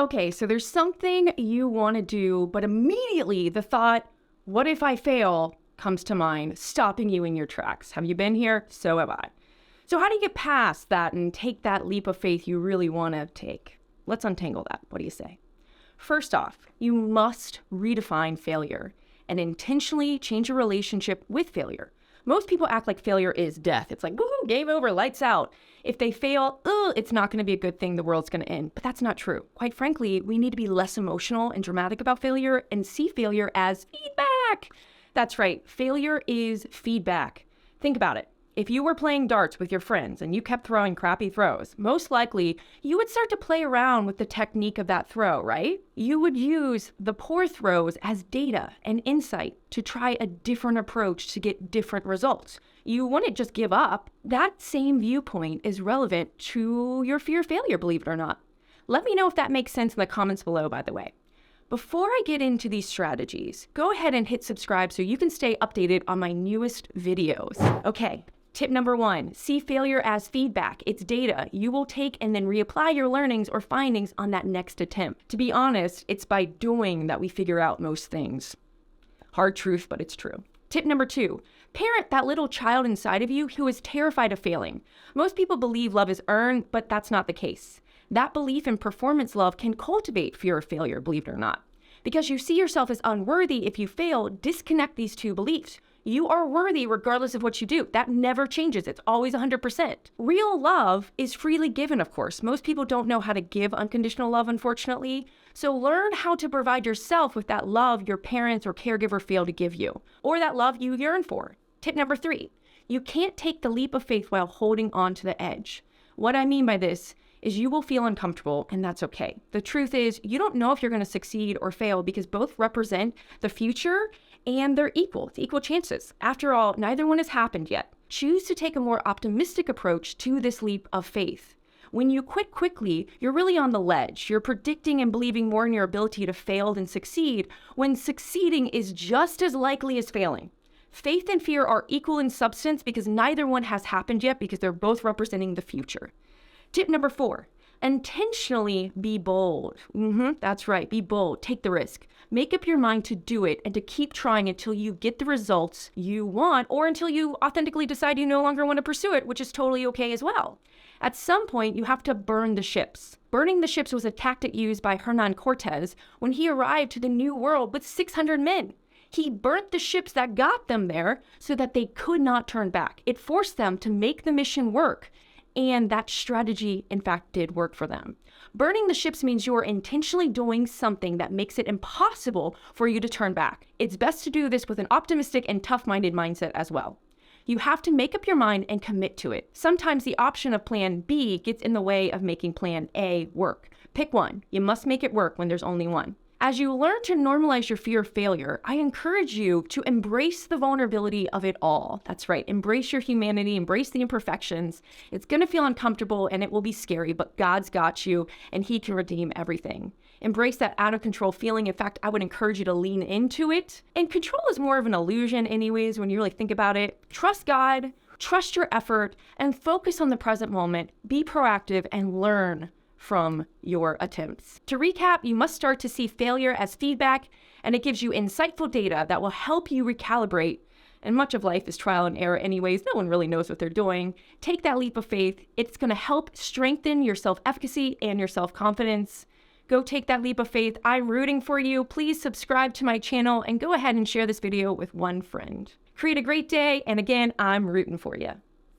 Okay, so there's something you want to do, but immediately the thought, what if I fail, comes to mind, stopping you in your tracks. Have you been here? So have I. So how do you get past that and take that leap of faith you really want to take? Let's untangle that. What do you say? First off, you must redefine failure and intentionally change your relationship with failure. Most people act like failure is death. It's like, woohoo, game over, lights out. If they fail, it's not going to be a good thing. The world's going to end. But that's not true. Quite frankly, we need to be less emotional and dramatic about failure and see failure as feedback. That's right. Failure is feedback. Think about it. If you were playing darts with your friends and you kept throwing crappy throws, most likely you would start to play around with the technique of that throw, right? You would use the poor throws as data and insight to try a different approach to get different results. You wouldn't just give up. That same viewpoint is relevant to your fear of failure, believe it or not. Let me know if that makes sense in the comments below, by the way. Before I get into these strategies, go ahead and hit subscribe so you can stay updated on my newest videos. Okay. Tip number 1, see failure as feedback. It's data you will take and then reapply your learnings or findings on that next attempt. To be honest, it's by doing that we figure out most things. Hard truth, but it's true. Tip number 2, parent that little child inside of you who is terrified of failing. Most people believe love is earned, but that's not the case. That belief in performance love can cultivate fear of failure, believe it or not. Because you see yourself as unworthy if you fail, disconnect these two beliefs. You are worthy regardless of what you do. That never changes. It's always 100%. Real love is freely given, of course. Most people don't know how to give unconditional love, unfortunately. So learn how to provide yourself with that love your parents or caregiver fail to give you, or that love you yearn for. Tip number 3, you can't take the leap of faith while holding on to the edge. What I mean by this is you will feel uncomfortable, and that's okay. The truth is, you don't know if you're going to succeed or fail because both represent the future and they're equal. It's equal chances. After all, neither one has happened yet. Choose to take a more optimistic approach to this leap of faith. When you quit quickly, you're really on the ledge. You're predicting and believing more in your ability to fail than succeed, when succeeding is just as likely as failing. Faith and fear are equal in substance because neither one has happened yet because they're both representing the future. Tip number 4, intentionally be bold. That's right, be bold, take the risk. Make up your mind to do it and to keep trying until you get the results you want or until you authentically decide you no longer want to pursue it, which is totally okay as well. At some point, you have to burn the ships. Burning the ships was a tactic used by Hernan Cortez when he arrived to the New World with 600 men. He burnt the ships that got them there so that they could not turn back. It forced them to make the mission work. And that strategy, in fact, did work for them. Burning the ships means you're intentionally doing something that makes it impossible for you to turn back. It's best to do this with an optimistic and tough-minded mindset as well. You have to make up your mind and commit to it. Sometimes the option of plan B gets in the way of making plan A work. Pick one. You must make it work when there's only one. As you learn to normalize your fear of failure, I encourage you to embrace the vulnerability of it all. That's right. Embrace your humanity, embrace the imperfections. It's going to feel uncomfortable and it will be scary, but God's got you and He can redeem everything. Embrace that out of control feeling. In fact, I would encourage you to lean into it. And control is more of an illusion anyways when you really think about it. Trust God, trust your effort, and focus on the present moment. Be proactive and learn from your attempts. To recap, you must start to see failure as feedback, and it gives you insightful data that will help you recalibrate. And much of life is trial and error anyways. No one really knows what they're doing. Take that leap of faith. It's going to help strengthen your self-efficacy and your self-confidence. Go take that leap of faith. I'm rooting for you. Please subscribe to my channel and go ahead and share this video with one friend. Create a great day. And again, I'm rooting for you.